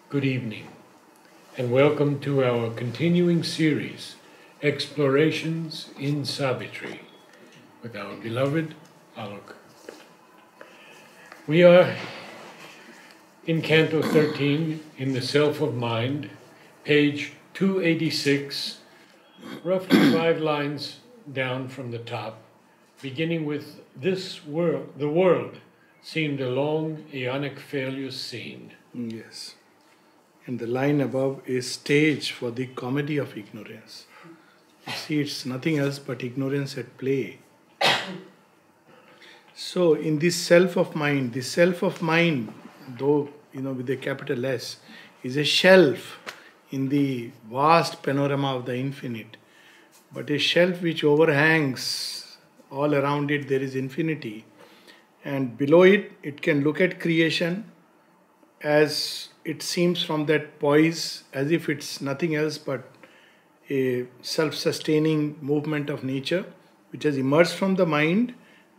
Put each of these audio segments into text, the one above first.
Good evening, and welcome to our continuing series, Explorations in Savitri, with our beloved Alok. We are in Canto 13, in the Self of Mind, page 286, roughly 5 lines down from the top, beginning with this world, the world seemed a long, aeonic failure scene. Yes. And the line above is stage for the comedy of ignorance. You see, it's nothing else but ignorance at play. So, in this self of mind, though, with a capital S, is a shelf in the vast panorama of the infinite. But a shelf which overhangs, all around it there is infinity. And below it, it can look at creation as it seems from that poise, as if it's nothing else but a self-sustaining movement of nature which has emerged from the mind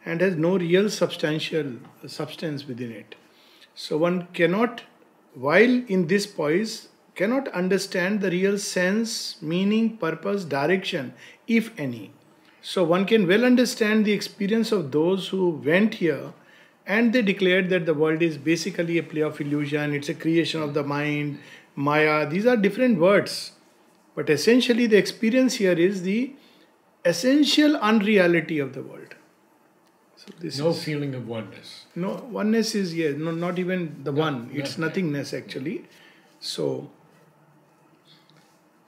and has no real substantial substance within it. So one cannot, while in this poise, cannot understand the real sense, meaning, purpose, direction, if any. So one can well understand the experience of those who went here and they declared that the world is basically a play of illusion, it's a creation of the mind, Maya. These are different words. But essentially the experience here is the essential unreality of the world. So No feeling of oneness. No, oneness is, not even the one. It's nothingness actually. So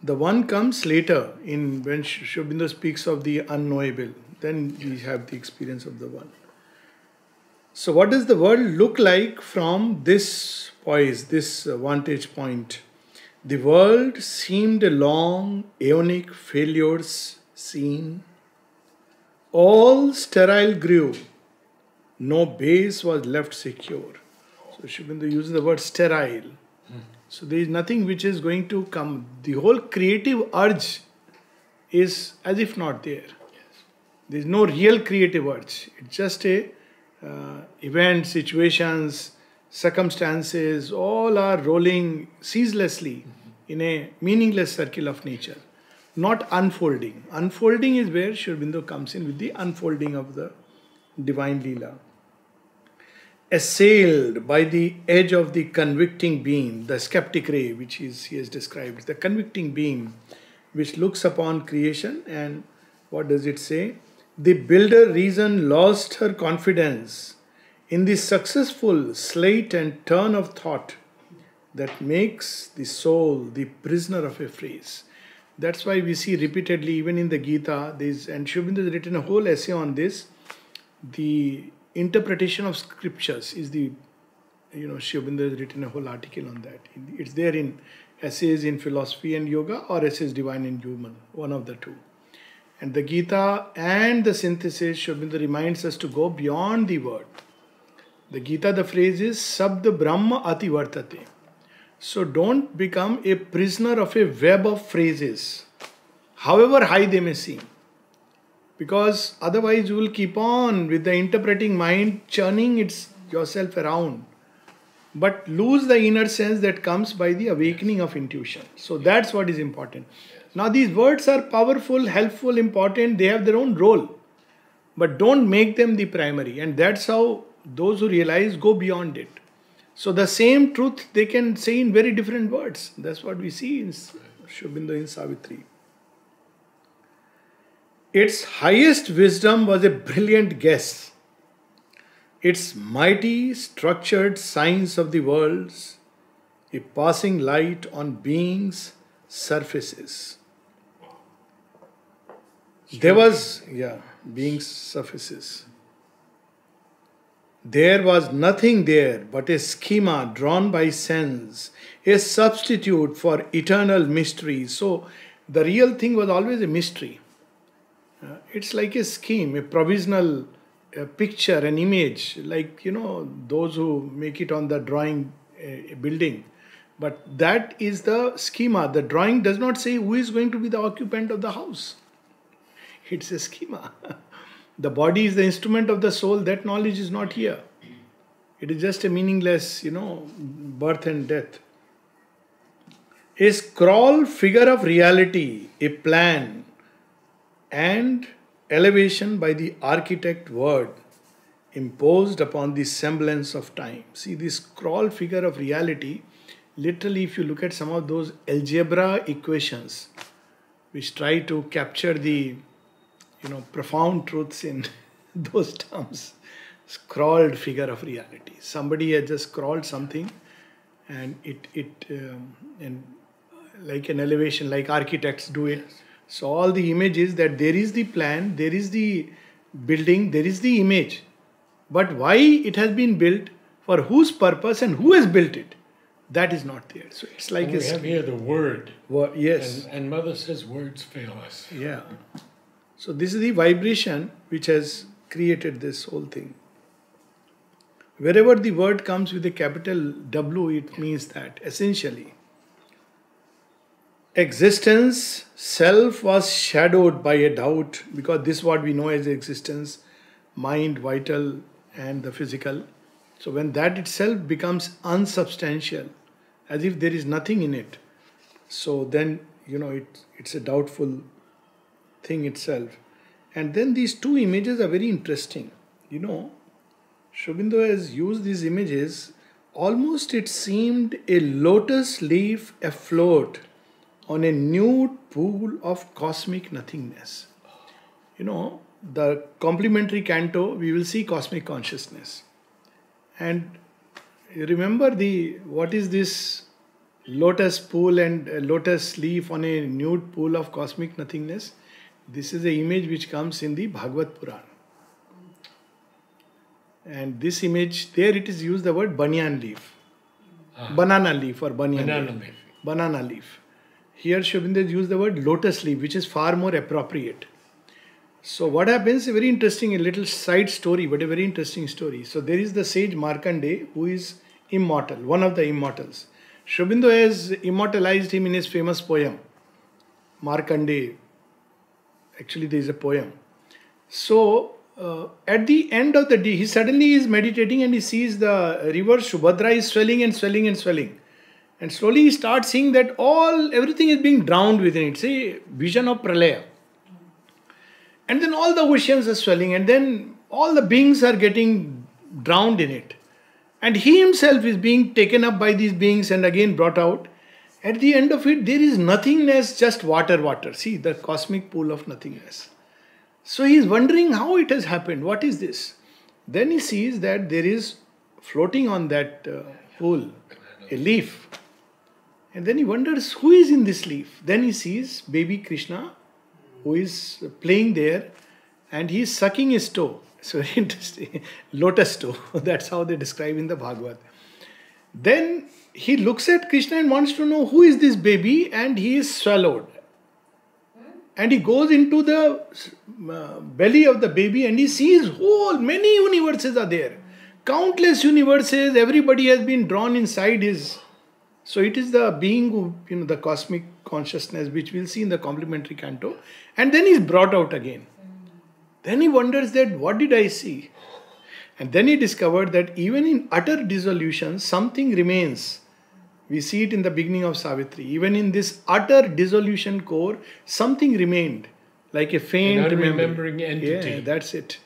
the one comes later when Sri Aurobindo speaks of the unknowable. Then we have the experience of the one. So what does the world look like from this poise, this vantage point? The world seemed a long, aeonic failures scene. All sterile grew. No base was left secure. So Sri Aurobindo uses the word sterile. So there is nothing which is going to come. The whole creative urge is as if not there. There is no real creative urge. It's just a events, situations, circumstances, all are rolling ceaselessly in a meaningless circle of nature, not unfolding. Unfolding is where Sri Aurobindo comes in with the unfolding of the divine Leela. Assailed by the edge of the convicting beam, the skeptic ray, which he has described, the convicting beam which looks upon creation, and what does it say? The builder reason lost her confidence in the successful sleight and turn of thought that makes the soul the prisoner of a phrase. That's why we see repeatedly, even in the Gita, and Sri Aurobindo has written a whole essay on this. The interpretation of scriptures is Sri Aurobindo has written a whole article on that. It's there in Essays in Philosophy and Yoga or Essays Divine and Human, one of the two. And the Gita and the synthesis, Sri Aurobindo reminds us to go beyond the word. The Gita, the phrase is Sabda Brahma Ati Vartate. So don't become a prisoner of a web of phrases, however high they may seem. Because otherwise you will keep on with the interpreting mind churning yourself around. But lose the inner sense that comes by the awakening of intuition. So that's what is important. Now these words are powerful, helpful, important. They have their own role. But don't make them the primary. And that's how those who realize go beyond it. So the same truth they can say in very different words. That's what we see in Sri Aurobindo in Savitri. Its highest wisdom was a brilliant guess. Its mighty structured science of the worlds, a passing light on beings' surfaces. Beings' surfaces. There was nothing there but a schema drawn by sense, a substitute for eternal mystery. So the real thing was always a mystery. It's like a scheme, a provisional picture, an image, like, those who make it on the drawing building. But that is the schema. The drawing does not say who is going to be the occupant of the house. It's a schema. The body is the instrument of the soul. That knowledge is not here. It is just a meaningless, birth and death. A scroll figure of reality, a plan and elevation by the architect word imposed upon the semblance of time. See, this scroll figure of reality, literally, if you look at some of those algebra equations which try to capture the profound truths in those terms, scrawled figure of reality. Somebody has just scrawled something, and and like an elevation, like architects do it. So all the images that there is the plan, there is the building, there is the image, but why it has been built, for whose purpose, and who has built it, that is not there. So it's like we have here the word. Yes. And Mother says words fail us. Yeah. So this is the vibration which has created this whole thing. Wherever the word comes with a capital W, it means that essentially existence, self was shadowed by a doubt, because this is what we know as existence, mind, vital and the physical. So when that itself becomes unsubstantial, as if there is nothing in it, so then it's a doubtful thing itself. And then these two images are very interesting. Sri Aurobindo has used these images, almost it seemed a lotus leaf afloat on a nude pool of cosmic nothingness. The complementary canto, we will see cosmic consciousness. And remember what is this lotus pool and lotus leaf on a nude pool of cosmic nothingness? This is the image which comes in the Bhagavad Puran. And this image, there it is used the word banyan leaf. Banana leaf or banyan leaf. Banana leaf. Here Sri Aurobindo used the word lotus leaf, which is far more appropriate. So what happens, a very interesting, a little side story, but a very interesting story. So there is the sage Markandeya, who is immortal, one of the immortals. Sri Aurobindo has immortalized him in his famous poem, Markandeya. Actually, there is a poem. So, at the end of the day, he suddenly is meditating and he sees the river Subhadra is swelling and swelling and swelling. And slowly he starts seeing that everything is being drowned within it. It's a vision of Pralaya. And then all the oceans are swelling, and then all the beings are getting drowned in it. And he himself is being taken up by these beings and again brought out. At the end of it, there is nothingness, just water. See, the cosmic pool of nothingness. So he is wondering how it has happened. What is this? Then he sees that there is floating on that pool a leaf. And then he wonders who is in this leaf. Then he sees baby Krishna, who is playing there, and he is sucking his toe. So very interesting. Lotus toe. That's how they describe in the Bhagavad. Then he looks at Krishna and wants to know who is this baby, and he is swallowed. And he goes into the belly of the baby and he sees many universes are there. Countless universes, everybody has been drawn inside his. So it is the being who, the cosmic consciousness, which we'll see in the complementary canto. And then he's brought out again. Then he wonders that, what did I see? And then he discovered that even in utter dissolution, something remains. We see it in the beginning of Savitri. Even in this utter dissolution core, something remained, like a faint unremembering entity. Yeah, that's it.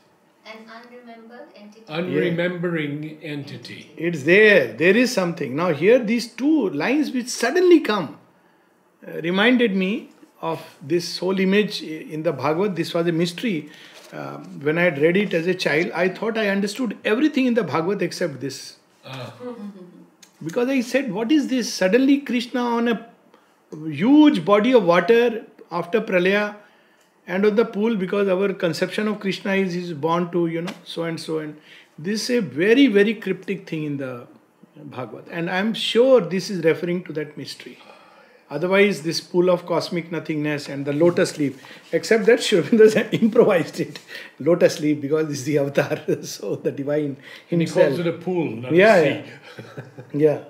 An unremembered entity. Unremembering entity. It's there. There is something. Now here, these two lines which suddenly come reminded me of this whole image in the Bhagavad. This was a mystery. When I had read it as a child, I thought I understood everything in the Bhagavad except this. Because I said, what is this? Suddenly Krishna on a huge body of water after Pralaya and on the pool, because our conception of Krishna is he is born to, so and so. And this is a very, very cryptic thing in the Bhagavad. And I am sure this is referring to that mystery. Otherwise, this pool of cosmic nothingness and the lotus leaf, except that Sri Aurobindo has improvised it, lotus leaf, because this is the avatar, so the divine himself. And he calls it a pool, not a sea. Yeah.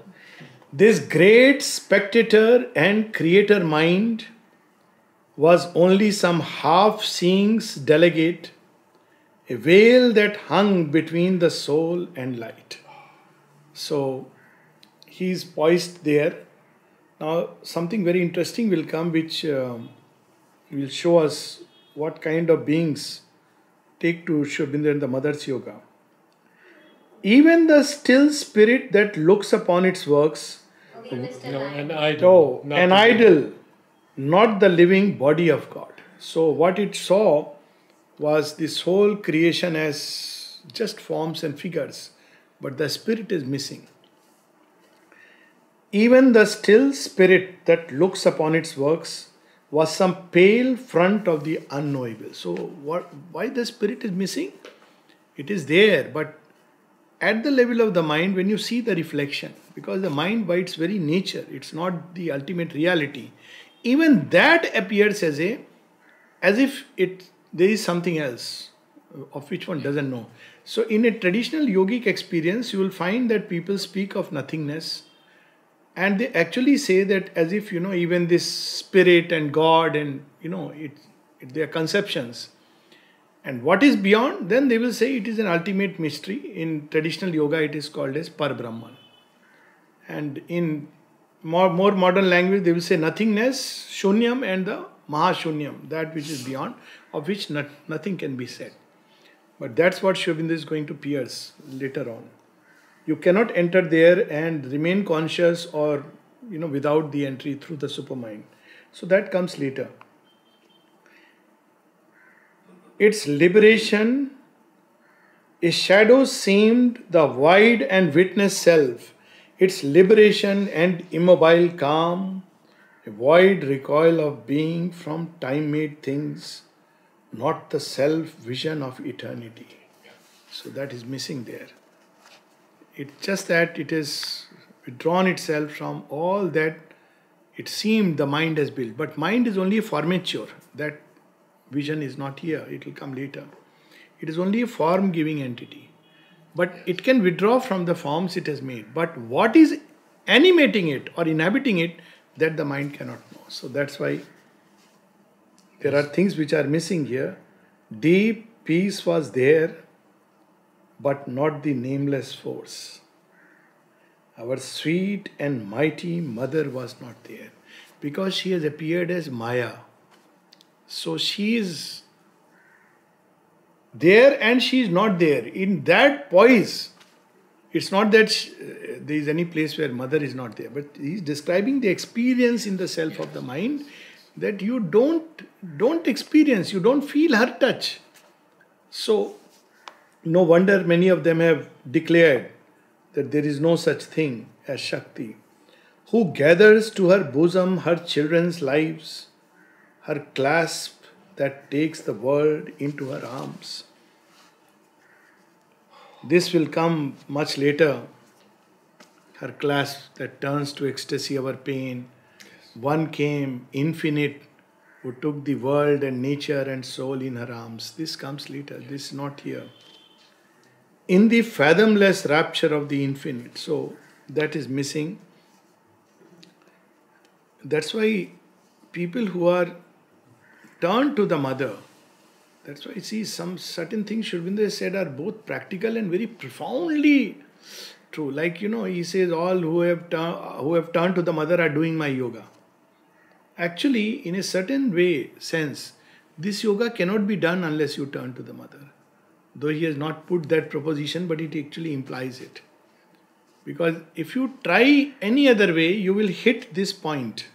This great spectator and creator mind was only some half-seeing's delegate, a veil that hung between the soul and light. So, he is poised there. Now, something very interesting will come which will show us what kind of beings take to Sri Aurobindo and the Mother's Yoga. Even the still spirit that looks upon its works, Okay, Mr. No, Lion. an idol. oh, not an the- idol, not the living body of God. So, what it saw was this whole creation as just forms and figures, but the spirit is missing. Even the still spirit that looks upon its works was some pale front of the unknowable. So, why the spirit is missing? It is there, but at the level of the mind, when you see the reflection, because the mind by its very nature, it's not the ultimate reality, even that appears as if there is something else of which one doesn't know. So in a traditional yogic experience, you will find that people speak of nothingness, and they actually say that as if even this spirit and God and they are conceptions. And what is beyond? Then they will say it is an ultimate mystery. In traditional yoga, it is called as Par-Brahman. And in more modern language, they will say nothingness, Shunyam, and the Mahashunyam, that which is beyond, of which nothing can be said. But that's what Sri Aurobindo is going to pierce later on. You cannot enter there and remain conscious or without the entry through the supermind. So that comes later. Its liberation, a shadow seemed the wide and witness self, its liberation and immobile calm, a void recoil of being from time-made things, not the self-vision of eternity. So that is missing there. It's just that it has withdrawn itself from all that it seemed the mind has built. But mind is only a formature. That vision is not here, it will come later. It is only a form-giving entity. But it can withdraw from the forms it has made. But what is animating it or inhabiting it, that the mind cannot know. So that's why there are things which are missing here. Deep peace was there, but not the nameless force. Our sweet and mighty mother was not there, because she has appeared as Maya. So she is there and she is not there. In that poise, it's not that there is any place where mother is not there, but he is describing the experience in the self of the mind that you don't experience, you don't feel her touch. So no wonder many of them have declared that there is no such thing as Shakti, who gathers to her bosom her children's lives, her clasp that takes the world into her arms. This will come much later. Her clasp that turns to ecstasy our pain. One came, infinite, who took the world and nature and soul in her arms. This comes later. This is not here. In the fathomless rapture of the infinite. So that is missing. That's why people who are turned to the mother, that's why I see some certain things Sri Aurobindo said are both practical and very profoundly true. Like, he says all who have turned to the mother are doing my yoga. Actually, in a certain sense, this yoga cannot be done unless you turn to the mother. Though he has not put that proposition, but it actually implies it. Because if you try any other way, you will hit this point.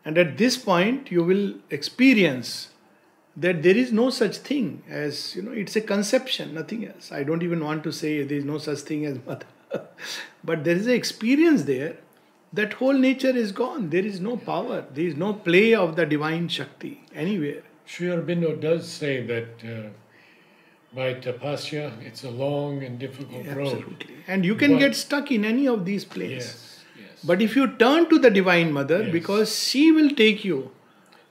And at this point, you will experience that there is no such thing as, it's a conception, nothing else. I don't even want to say there is no such thing as mother. But there is an experience there. That whole nature is gone. There is no power. There is no play of the divine Shakti anywhere. Sri Aurobindo does say that by tapasya, it's a long and difficult road. Absolutely. And you can get stuck in any of these planes. Yes, yes. But if you turn to the Divine Mother, Yes. because she will take you,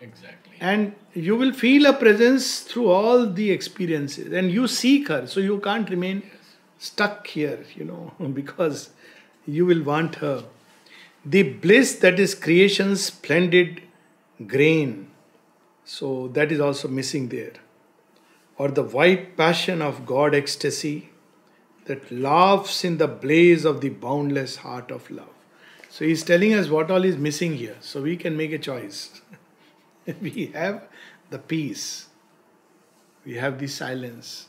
Exactly. and you will feel a presence through all the experiences, and you seek her, so you can't remain stuck here, because you will want her. The bliss that is creation's splendid grain, so that is also missing there. Or the white passion of God ecstasy that laughs in the blaze of the boundless heart of love. So he's telling us what all is missing here. So we can make a choice. We have the peace. We have the silence.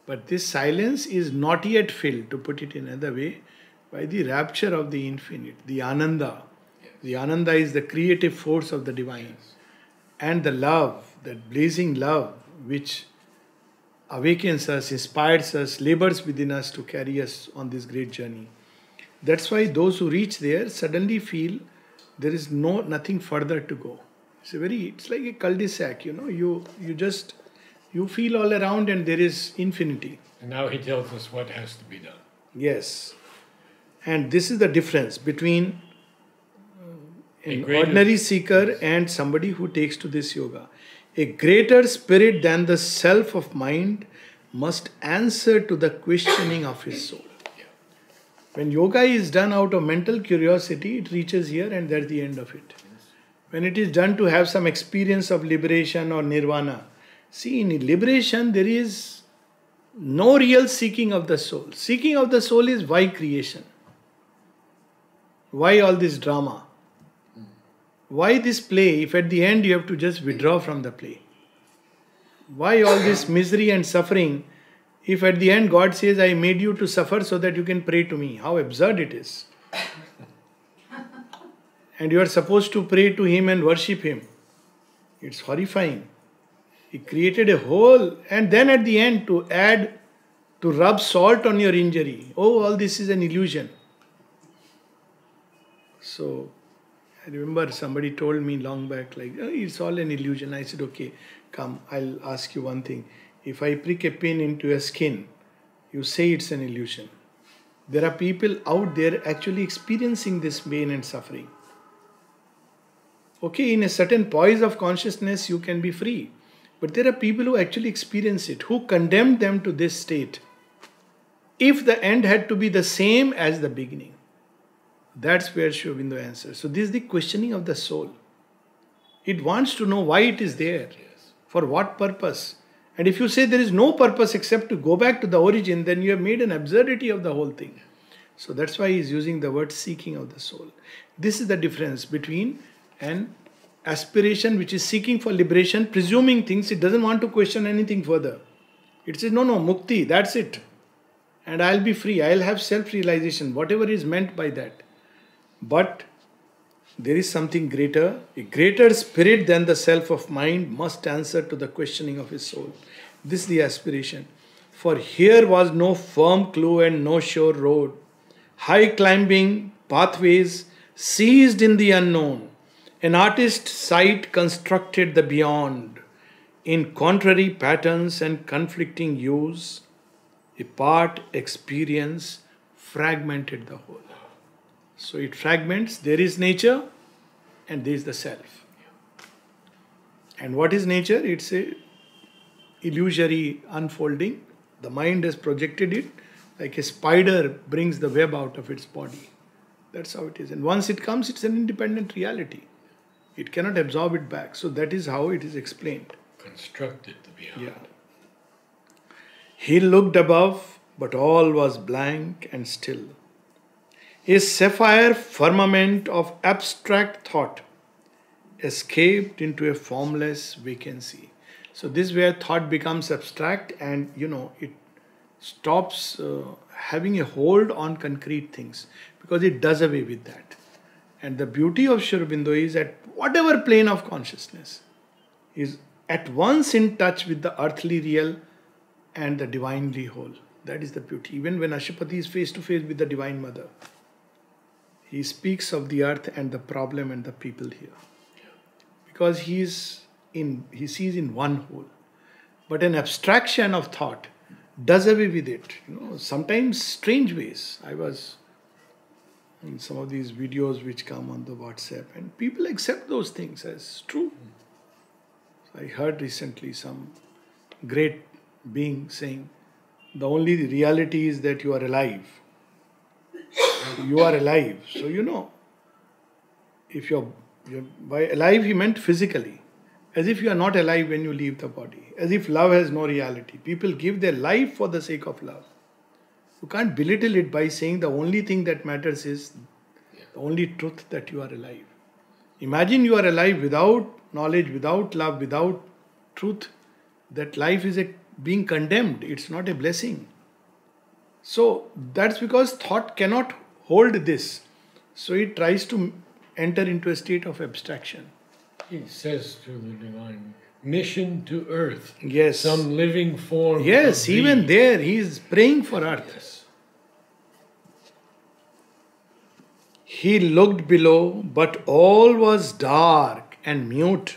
But this silence is not yet filled, to put it in another way, by the rapture of the infinite, the Ananda. Yes. The Ananda is the creative force of the divine. Yes. And the love, that blazing love, which awakens us, inspires us, labors within us to carry us on this great journey. That's why those who reach there suddenly feel there is nothing further to go. It's like a cul-de-sac, you feel all around and there is infinity. And now he tells us what has to be done. Yes. And this is the difference between an greater- ordinary seeker and somebody who takes to this yoga. A greater spirit than the self of mind must answer to the questioning of his soul. Yeah. When yoga is done out of mental curiosity, it reaches here and that's the end of it. When it is done to have some experience of liberation or nirvana, see, in liberation there is no real seeking of the soul. Seeking of the soul is why creation? Why all this drama? Why this play if at the end you have to just withdraw from the play? Why all this misery and suffering if at the end God says, I made you to suffer so that you can pray to me? How absurd it is. And you are supposed to pray to Him and worship Him. It's horrifying. He created a whole, and then at the end to rub salt on your injury. Oh, all this is an illusion. So, I remember somebody told me long back, like, oh, it's all an illusion. I said, okay, come, I'll ask you one thing. If I prick a pin into your skin, you say it's an illusion. There are people out there actually experiencing this pain and suffering. Okay, in a certain poise of consciousness, you can be free. But there are people who actually experience it, who condemned them to this state. If the end had to be the same as the beginning, that's where Sri Aurobindo answers. So this is the questioning of the soul. It wants to know why it is there, for what purpose. And if you say there is no purpose except to go back to the origin, then you have made an absurdity of the whole thing. So that's why he is using the word seeking of the soul. This is the difference between an aspiration which is seeking for liberation, presuming things, it doesn't want to question anything further. It says, no, mukti, that's it. And I'll be free, I'll have self-realization, whatever is meant by that. But there is something greater, a greater spirit than the self of mind must answer to the questioning of his soul. This is the aspiration. For here was no firm clue and no sure road. High climbing pathways seized in the unknown. An artist's sight constructed the beyond. In contrary patterns and conflicting hues, a part experience fragmented the whole. So it fragments, there is nature and there is the self. And what is nature? It's a illusory unfolding. The mind has projected it like a spider brings the web out of its body. That's how it is. And once it comes, it's an independent reality. It cannot absorb it back. So that is how it is explained. Constructed the beyond. Yeah. He looked above, but all was blank and still. A sapphire firmament of abstract thought escaped into a formless vacancy. So this is where thought becomes abstract and it stops having a hold on concrete things because it does away with that. And the beauty of Sri Aurobindo is at whatever plane of consciousness is at once in touch with the earthly real and the divinely whole. That is the beauty. Even when Ashupati is face to face with the Divine Mother, he speaks of the earth and the problem and the people here. Because he sees in one whole. But an abstraction of thought does away with it. Sometimes strange ways. I was in some of these videos which come on the WhatsApp and people accept those things as true. I heard recently some great being saying, the only reality is that you are alive. You are alive. So if by alive he meant physically. As if you are not alive when you leave the body. As if love has no reality. People give their life for the sake of love. You can't belittle it by saying the only thing that matters is the only truth that you are alive. Imagine you are alive without knowledge, without love, without truth. That life is being condemned. It's not a blessing. So that's because thought cannot hold this. So it tries to enter into a state of abstraction. He says to the divine, mission to earth. Yes. Some living form. Yes, of even thee. there he is praying for earth. Yes. He looked below, but all was dark and mute.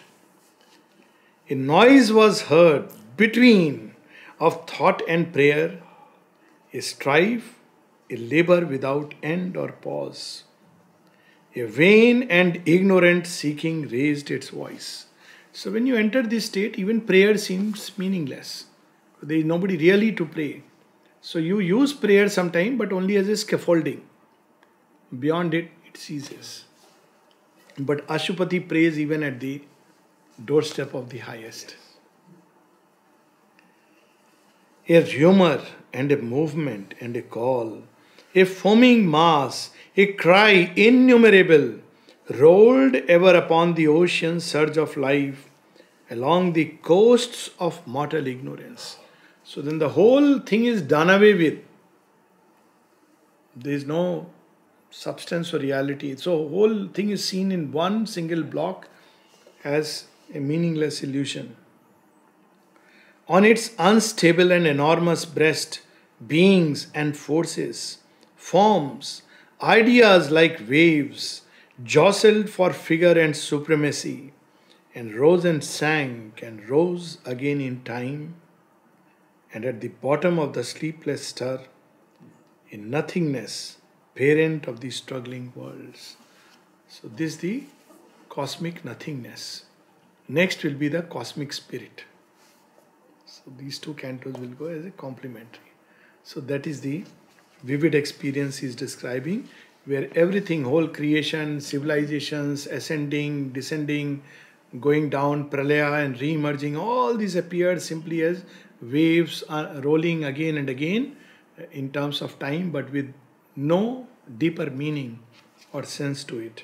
A noise was heard between of thought and prayer, a strife, a labor without end or pause. A vain and ignorant seeking raised its voice. So when you enter this state, even prayer seems meaningless. There is nobody really to pray. So you use prayer sometime, but only as a scaffolding. Beyond it, it ceases. But Ashupati prays even at the doorstep of the highest. A rumor and a movement and a call, a foaming mass, a cry innumerable, rolled ever upon the ocean surge of life, along the coasts of mortal ignorance. So then the whole thing is done away with. There is no substance or reality. So whole thing is seen in one single block as a meaningless illusion. On its unstable and enormous breast, beings and forces, forms, ideas like waves, jostled for figure and supremacy, and rose and sank and rose again in time, and at the bottom of the sleepless stir, in nothingness, parent of the struggling worlds. So this is the cosmic nothingness. Next will be the cosmic spirit. So these two cantos will go as a complementary. So that is the vivid experience he is describing, where everything, whole creation, civilizations, ascending, descending, going down, pralaya and re-emerging, all these appeared simply as waves rolling again and again in terms of time, but with no deeper meaning or sense to it.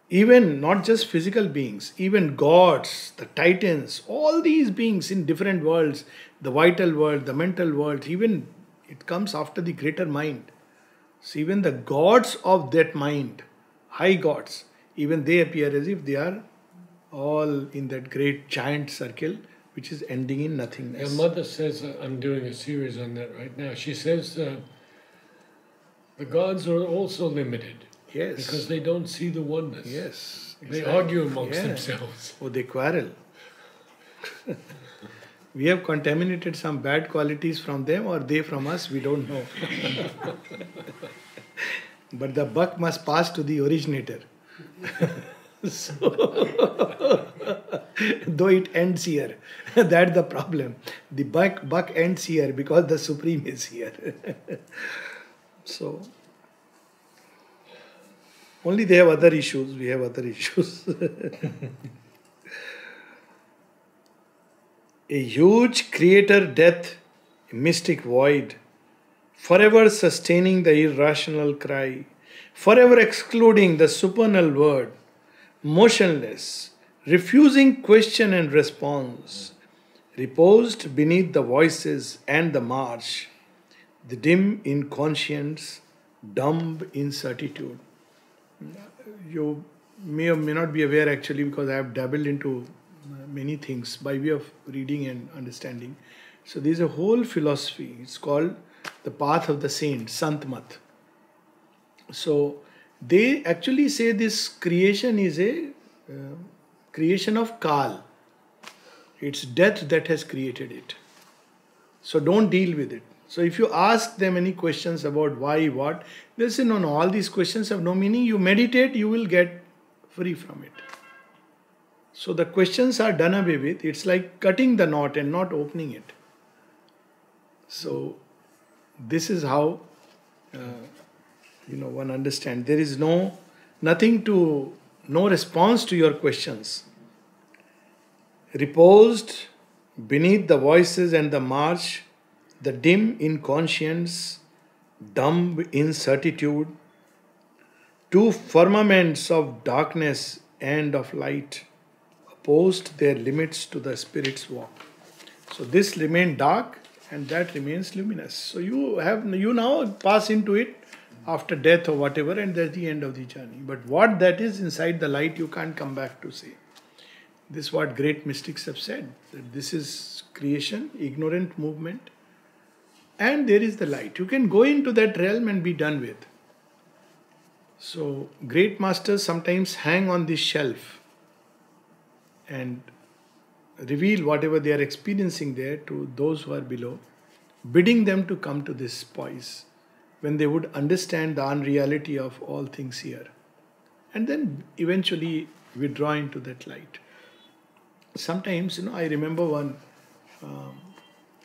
Even not just physical beings, even gods, the titans, all these beings in different worlds, the vital world, the mental world, even it comes after the greater mind. So even the gods of that mind, high gods, even they appear as if they are all in that great giant circle which is ending in nothingness. Your mother says, I'm doing a series on that right now. She says the gods are also limited. Yes. Because they don't see the oneness. Yes. They exactly. argue amongst Yeah. themselves. Oh, they quarrel. We have contaminated some bad qualities from them, or they from us, we don't know. But the buck must pass to the originator. So, though it ends here, that's the problem. The buck ends here because the Supreme is here. So, only they have other issues, we have other issues. A huge creator death, a mystic void, forever sustaining the irrational cry, forever excluding the supernal word, motionless, refusing question and response, reposed beneath the voices and the march, the dim inconscience, dumb incertitude. You may or may not be aware actually, because I have dabbled into many things by way of reading and understanding. So there is a whole philosophy. It's called the path of the saint, Sant Mat. So they actually say this creation is a creation of Kal. It's death that has created it. So don't deal with it. So if you ask them any questions about why, what, they'll say, no, all these questions have no meaning. You meditate, you will get free from it. So the questions are done away with. It's like cutting the knot and not opening it. So this is how one understands. There is no response to your questions. Reposed beneath the voices and the march, the dim inconscience, dumb incertitude, two firmaments of darkness and of light opposed their limits to the spirit's walk. So this remained dark and that remains luminous. So you now pass into it after death or whatever, and that's the end of the journey. But what that is inside the light, you can't come back to say. This is what great mystics have said, that this is creation, ignorant movement, and there is the light. You can go into that realm and be done with. So great masters sometimes hang on this shelf and reveal whatever they are experiencing there to those who are below, bidding them to come to this poise when they would understand the unreality of all things here, and then eventually withdraw into that light. Sometimes, I remember one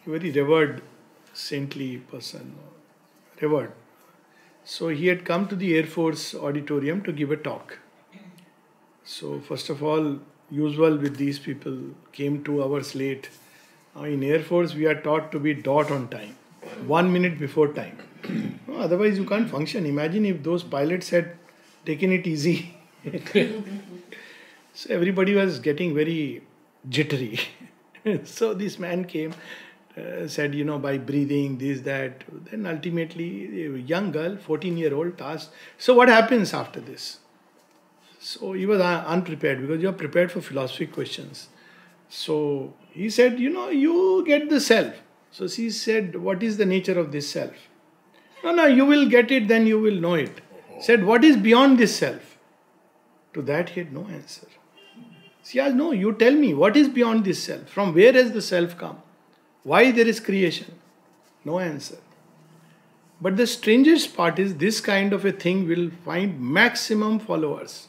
very revered saintly person, revered. So he had come to the Air Force auditorium to give a talk. So first of all, usual with these people, came 2 hours late. Now in Air Force, we are taught to be dot on time, 1 minute before time. Otherwise, you can't function. Imagine if those pilots had taken it easy. So everybody was getting very jittery. So this man came, said, by breathing, this, that. Then ultimately, a young girl, 14-year-old, asked, so what happens after this? So he was unprepared, because you are prepared for philosophy questions. So he said, you get the self. So she said, what is the nature of this self? No, you will get it, then you will know it. Said, what is beyond this self? To that he had no answer. She asked, no, you tell me, what is beyond this self? From where has the self come? Why there is creation? No answer. But the strangest part is, this kind of a thing will find maximum followers.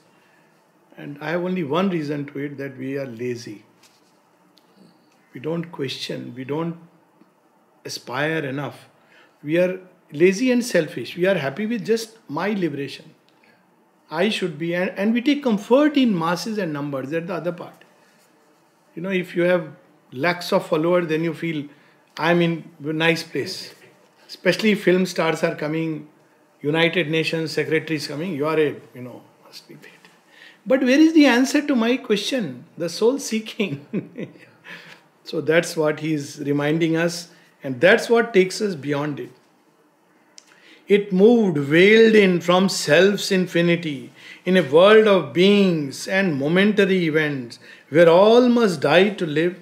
And I have only one reason to it, that we are lazy. We don't question, we don't aspire enough. We are lazy and selfish. We are happy with just my liberation. I should be, and we take comfort in masses and numbers. That's the other part. If you have lakhs of followers, then you feel, I'm in a nice place. Especially if film stars are coming, United Nations secretaries coming, you are must be paid. But where is the answer to my question? The soul seeking. So that's what he is reminding us, and that's what takes us beyond it. It moved, veiled in from self's infinity, in a world of beings and momentary events, where all must die to live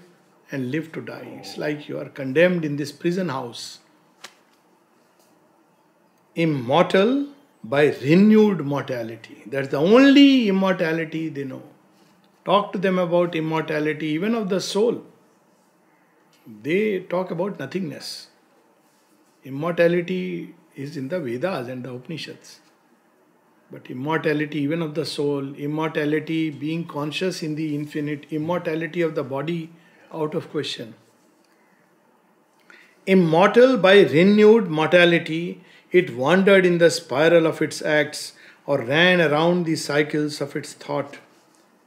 and live to die. It's like you are condemned in this prison house. Immortal by renewed mortality. That's the only immortality they know. Talk to them about immortality, even of the soul. They talk about nothingness. Immortality is in the Vedas and the Upanishads. But immortality even of the soul, immortality being conscious in the infinite, immortality of the body, out of question. Immortal by renewed mortality, it wandered in the spiral of its acts, or ran around the cycles of its thought,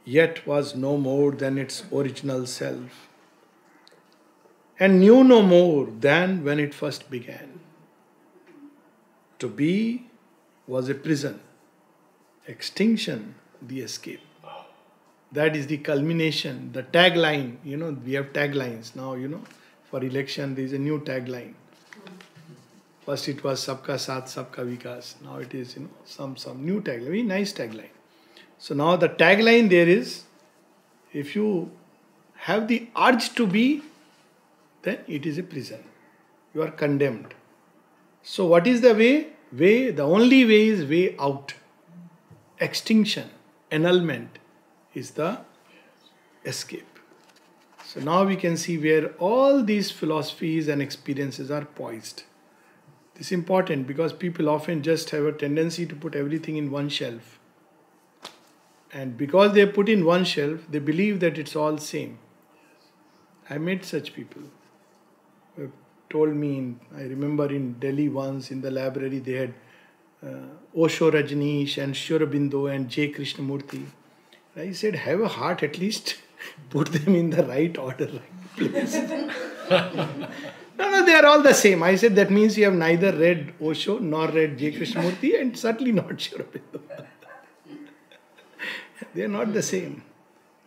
yet was no more than its original self, and knew no more than when it first began. To be was a prison, extinction the escape. That is the culmination, the tagline. We have taglines now, for election there is a new tagline. First it was Sabka Saath, Sabka Vikas. Now it is, some new tagline, very nice tagline. So now the tagline there is, if you have the urge to be, then it is a prison. You are condemned. So what is the way? The only way is way out. Extinction, annulment is the escape. So now we can see where all these philosophies and experiences are poised. This is important because people often just have a tendency to put everything in one shelf. And because they put in one shelf, they believe that it's all same. I met such people who have told me, I remember in Delhi once in the library they had Osho Rajneesh and Sri Aurobindo and J. Krishnamurti. I said, have a heart at least, put them in the right order, right place. No, they are all the same. I said that means you have neither read Osho nor read J. Krishnamurti and certainly not Sri Aurobindo. They are not the same.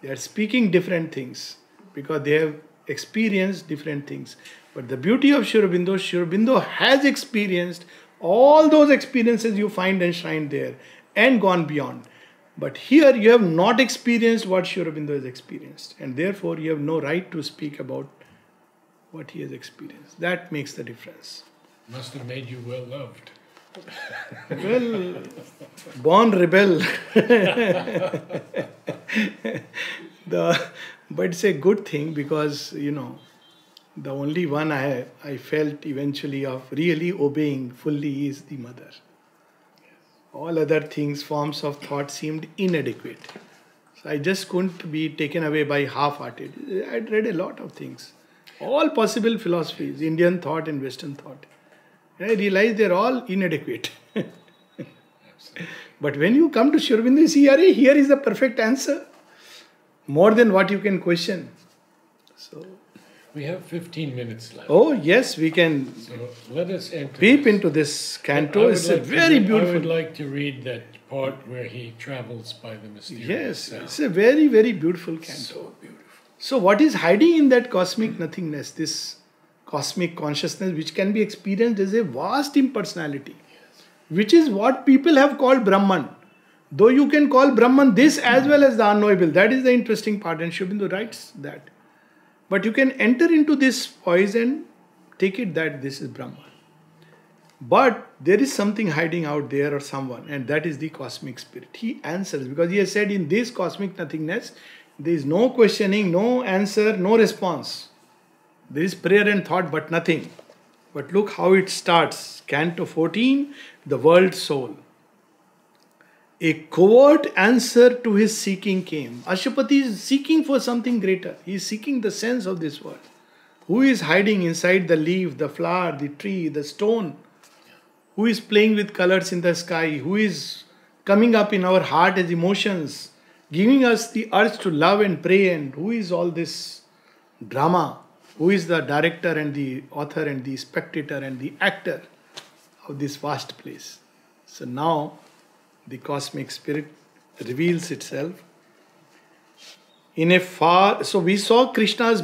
They are speaking different things because they have experienced different things. But the beauty of Sri Aurobindo has experienced all those experiences you find enshrined there and gone beyond. But here you have not experienced what Sri Aurobindo has experienced, and therefore you have no right to speak about what he has experienced. That makes the difference. Must have made you well loved. Well, born rebel. But it's a good thing because, the only one I felt eventually of really obeying fully is the mother. All other things, forms of thought seemed inadequate. So I just couldn't be taken away by half-hearted. I'd read a lot of things. All possible philosophies, Indian thought and Western thought. And I realized they're all inadequate. But when you come to Sri Aurobindo, you see, here is the perfect answer. More than what you can question. So we have 15 minutes left. Oh, yes, we can So let us enter. peep into this canto. It's very beautiful. I would like to read that part where he travels by the mysterious Yes, sound. it's a very, very beautiful canto. So beautiful. So what is hiding in that cosmic nothingness, this cosmic consciousness which can be experienced as a vast impersonality, which is what people have called Brahman. Though you can call Brahman this as well as the unknowable. That is the interesting part, and Sri Aurobindo writes that. But you can enter into this voice and take it that this is Brahman. But there is something hiding out there or someone, and that is the cosmic spirit. He answers because he has said in this cosmic nothingness, there is no questioning, no answer, no response. There is prayer and thought, but nothing. But look how it starts. Canto 14, the world soul. A covert answer to his seeking came. Ashwapati is seeking for something greater. He is seeking the sense of this world. Who is hiding inside the leaf, the flower, the tree, the stone? Who is playing with colors in the sky? Who is coming up in our heart as emotions, giving us the urge to love and pray? And who is all this drama? Who is the director and the author and the spectator and the actor of this vast place? So now the cosmic spirit reveals itself in a far. So we saw Krishna's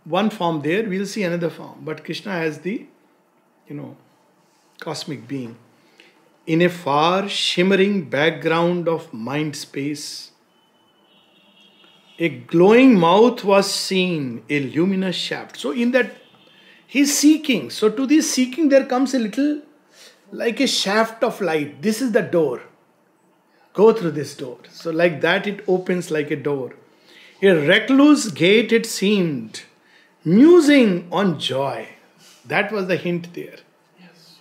one form there, we'll see another form. But Krishna has the, cosmic being. In a far shimmering background of mind space, a glowing mouth was seen, a luminous shaft. So in that, he's seeking. So to this seeking there comes a little like a shaft of light. This is the door. Go through this door. So like that it opens like a door. A recluse gate it seemed, musing on joy. That was the hint there. Yes.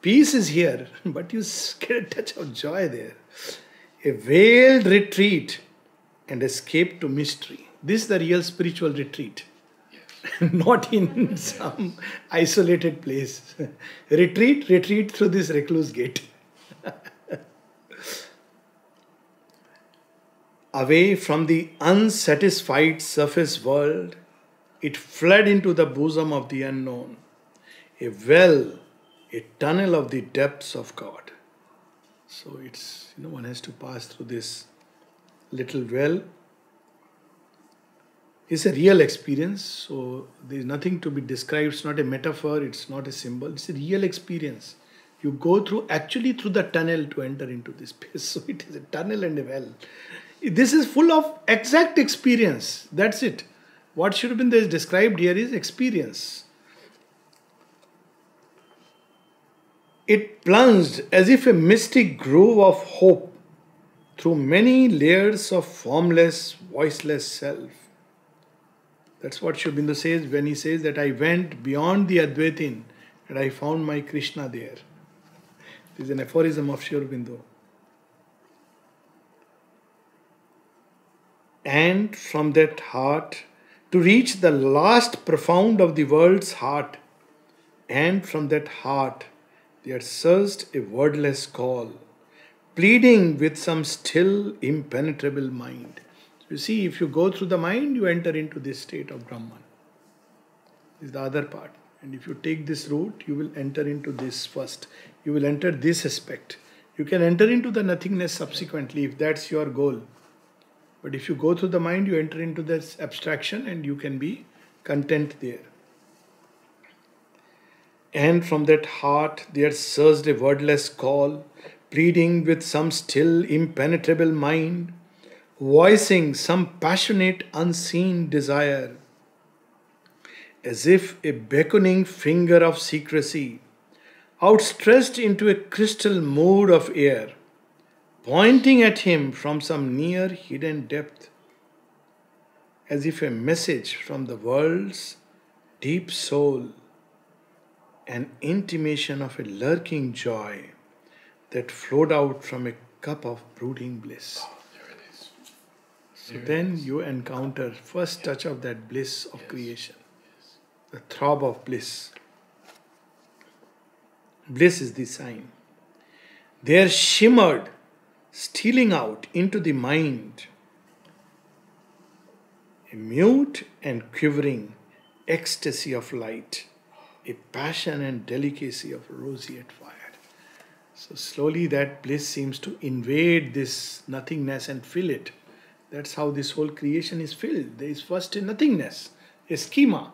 Peace is here, but you get a touch of joy there. A veiled retreat and escape to mystery. This is the real spiritual retreat. Yes. Not in some isolated place. Retreat through this recluse gate. Away from the unsatisfied surface world, it fled into the bosom of the unknown, a well, a tunnel of the depths of God. So it's, one has to pass through this little well. It's a real experience, so there is nothing to be described. It's not a metaphor, it's not a symbol, it's a real experience. You go through the tunnel to enter into this place. So it is a tunnel and a well. This is full of exact experience. That's it. What Sri Aurobindo is described here is experience. It plunged as if a mystic groove of hope through many layers of formless, voiceless self. That's what Sri Aurobindo says when he says that I went beyond the Advaitin and I found my Krishna there. This is an aphorism of Sri Aurobindo. And from that heart, to reach the last profound of the world's heart, and from that heart, there surged a wordless call, pleading with some still impenetrable mind. You see, if you go through the mind, you enter into this state of Brahman. This is the other part. And if you take this route, you will enter into this first. You will enter this aspect. You can enter into the nothingness subsequently if that's your goal. But if you go through the mind, you enter into this abstraction and you can be content there. And from that heart there surged a wordless call, pleading with some still impenetrable mind, voicing some passionate unseen desire, as if a beckoning finger of secrecy, outstretched into a crystal mood of air, pointing at him from some near hidden depth, as if a message from the world's deep soul, an intimation of a lurking joy that flowed out from a cup of brooding bliss. Oh, there it is. So then you encounter first touch of that bliss of creation, the throb of bliss. Bliss is the sign. There shimmered, stealing out into the mind, a mute and quivering ecstasy of light, a passion and delicacy of roseate fire. So slowly that bliss seems to invade this nothingness and fill it. That's how this whole creation is filled. There is first a nothingness, a schema.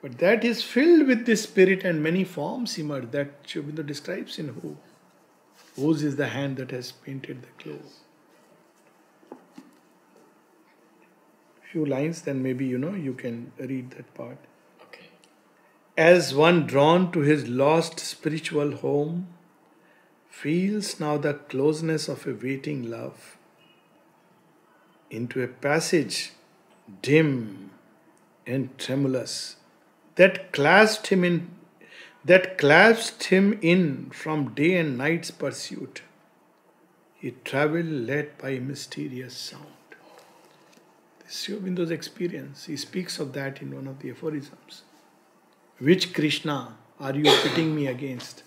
But that is filled with this spirit and many forms emerge that Sri Aurobindo describes in Who. Whose is the hand that has painted the clay. Few lines, then maybe you can read that part. Okay. As one drawn to his lost spiritual home, feels now the closeness of a waiting love, into a passage dim and tremulous, that clasped him in from day and night's pursuit. He travelled led by a mysterious sound. This is Sri Aurobindo's experience. He speaks of that in one of the aphorisms. Which Krishna are you pitting me against?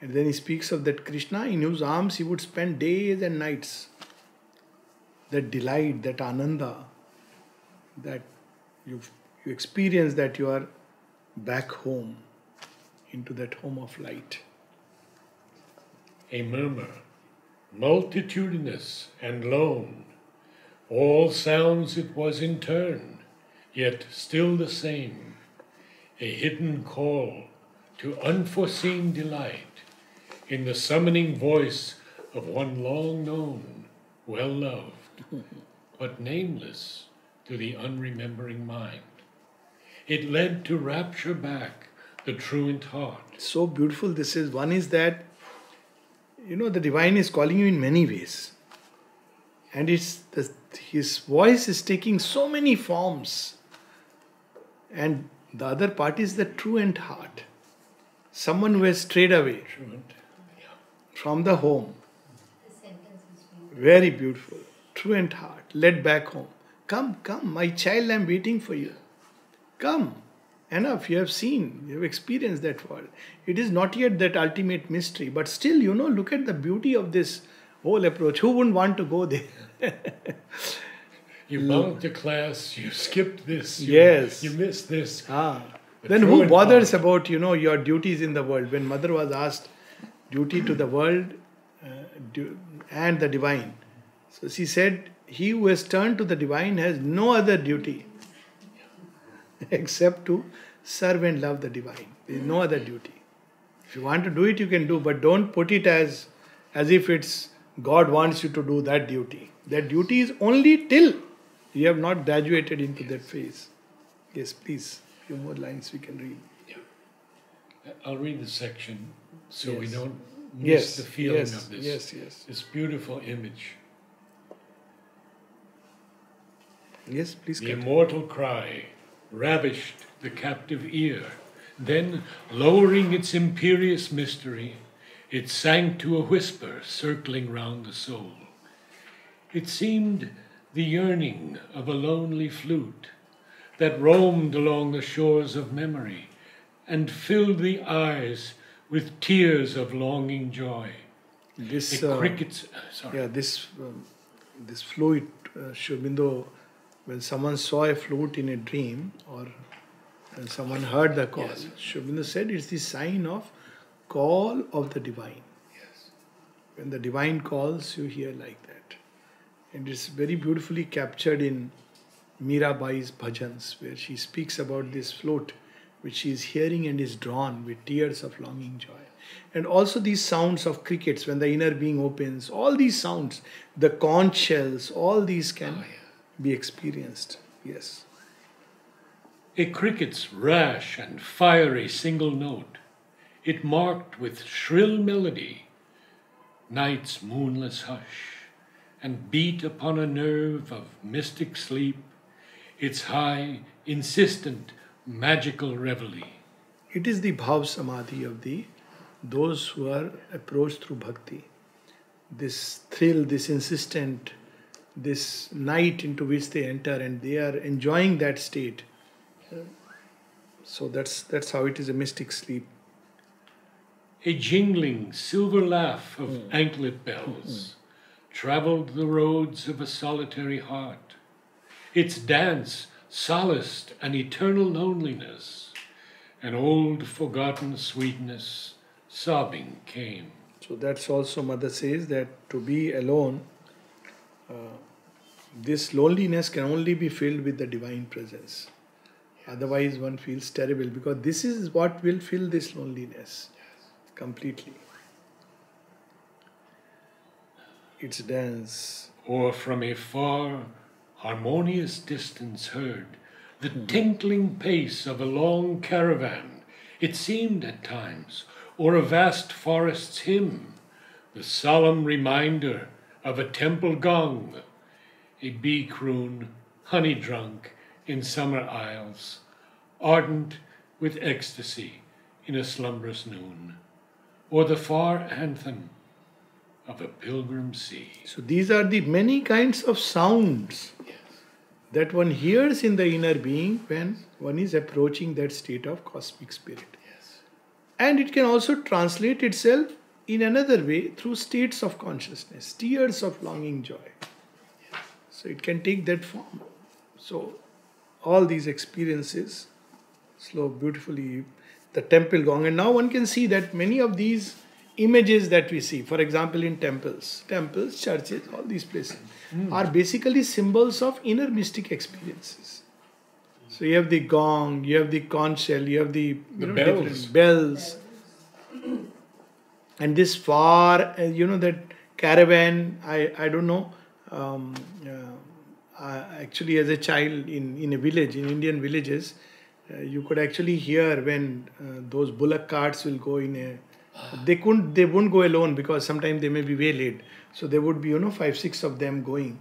And then he speaks of that Krishna in whose arms he would spend days and nights. That delight, that ananda, that you experience that you are back home, into that home of light. A murmur, multitudinous and lone, all sounds it was in turn, yet still the same, a hidden call to unforeseen delight, in the summoning voice of one long known, well loved, but nameless to the unremembering mind. It led to rapture back the truant heart. So beautiful this is. One is that, the divine is calling you in many ways. And his voice is taking so many forms. And the other part is the truant heart. Someone who has strayed away from the home. The sentence is beautiful. Very beautiful. Truant heart, led back home. Come, my child, I am waiting for you. Come. Enough, you have seen, you have experienced that world. It is not yet that ultimate mystery, but still, look at the beauty of this whole approach. Who wouldn't want to go there? You bunked a class, you skipped this, Yes. you missed this. Then who bothers about, your duties in the world? When Mother was asked duty to the world and the divine. So she said, he who has turned to the divine has no other duty except to serve and love the divine. There is no other duty. If you want to do it, you can do, but don't put it as if it's God wants you to do that duty. That duty is only till you have not graduated into that phase. Yes, please. A few more lines we can read. Yeah. I'll read the section so we Yes. don't miss the feeling of this. Yes. This beautiful image. Yes, please. The Canto. immortal cry ravished the captive ear. Then, lowering its imperious mystery, it sank to a whisper circling round the soul. It seemed the yearning of a lonely flute that roamed along the shores of memory and filled the eyes with tears of longing joy. This Crickets. this flute, Sri Aurobindo, when someone saw a flute in a dream or When someone heard the call, Yes. Sri Aurobindo said it's the sign of call of the divine. Yes. When the divine calls, you hear like that. And it's very beautifully captured in Mirabai's bhajans, where she speaks about this float which she is hearing and is drawn with tears of longing joy. And also these sounds of crickets when the inner being opens, all these sounds, the conch shells, all these can be experienced. Yes. A cricket's rash and fiery single note, it marked with shrill melody night's moonless hush, and beat upon a nerve of mystic sleep its high, insistent, magical reveille. It is the bhav samadhi of those who are approached through bhakti. This thrill, this insistent, this night into which they enter, and they are enjoying that state. So that's how it is a mystic sleep. A jingling silver laugh of anklet bells traveled the roads of a solitary heart. Its dance solaced an eternal loneliness, an old forgotten sweetness, sobbing came. So that's also Mother says that to be alone, this loneliness can only be filled with the divine presence. Otherwise one feels terrible, because this is what will fill this loneliness completely. Its dance. Or from a far, harmonious distance heard the tinkling pace of a long caravan, it seemed at times, or a vast forest's hymn, the solemn reminder of a temple gong, a bee croon, honey drunk in summer isles, ardent with ecstasy in a slumbrous noon, or the far anthem of a pilgrim sea. So these are the many kinds of sounds that one hears in the inner being when one is approaching that state of cosmic spirit. And it can also translate itself in another way through states of consciousness, tears of longing joy. So it can take that form. So all these experiences slow beautifully, the temple gong. And now one can see that many of these images that we see, for example in temples, churches, all these places, are basically symbols of inner mystic experiences. So you have the gong, you have the conch shell, you have the bells. different bells. And this far, that caravan, I don't know, actually as a child in a village, in Indian villages, you could actually hear when those bullock carts will go in a, they won't go alone because sometimes they may be waylaid. So there would be 5-6 of them going,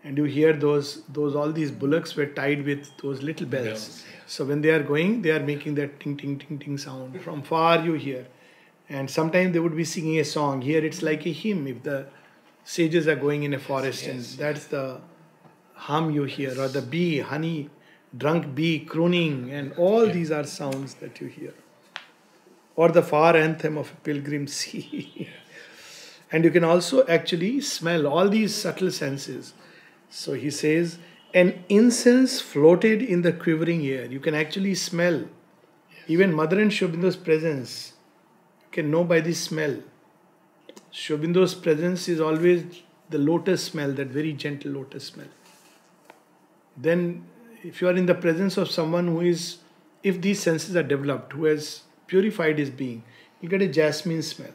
and you hear those all these bullocks were tied with those little bells. So when they are going, they are making that ting ting ting ting sound. From far you hear, and sometimes they would be singing a song. Here it's like a hymn if the sages are going in a forest, and that's the hum you hear, or the bee, honey, drunk bee crooning, and all these are sounds that you hear. Or the far anthem of a pilgrim sea. And you can also actually smell all these subtle senses. So he says, an incense floated in the quivering air. You can actually smell. Even Mother and Sri Aurobindo's presence, you can know by the smell. Sri Aurobindo's presence is always the lotus smell, that very gentle lotus smell. Then if you are in the presence of someone who is, if these senses are developed, who has purified his being, you get a jasmine smell.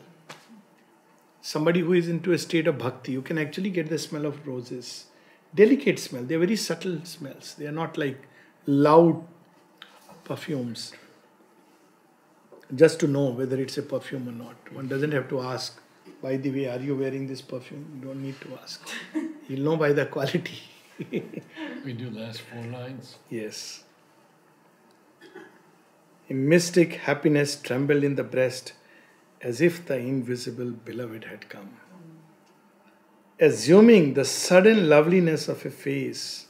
Somebody who is into a state of bhakti, you can actually get the smell of roses. Delicate smell. They are very subtle smells. They are not like loud perfumes. Just to know whether it's a perfume or not. One doesn't have to ask, by the way, are you wearing this perfume? You don't need to ask. You'll know by the quality. We do last 4 lines. Yes. A mystic happiness trembled in the breast as if the invisible beloved had come. Assuming the sudden loveliness of a face,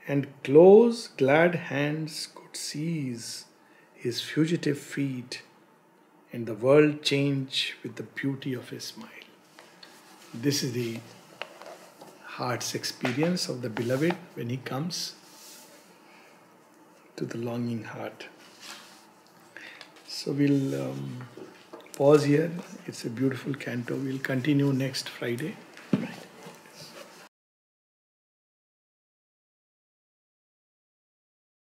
and close glad hands could seize his fugitive feet, and the world change with the beauty of a smile. This is the heart's experience of the beloved when he comes to the longing heart. So we'll pause here. It's a beautiful canto. We'll continue next Friday.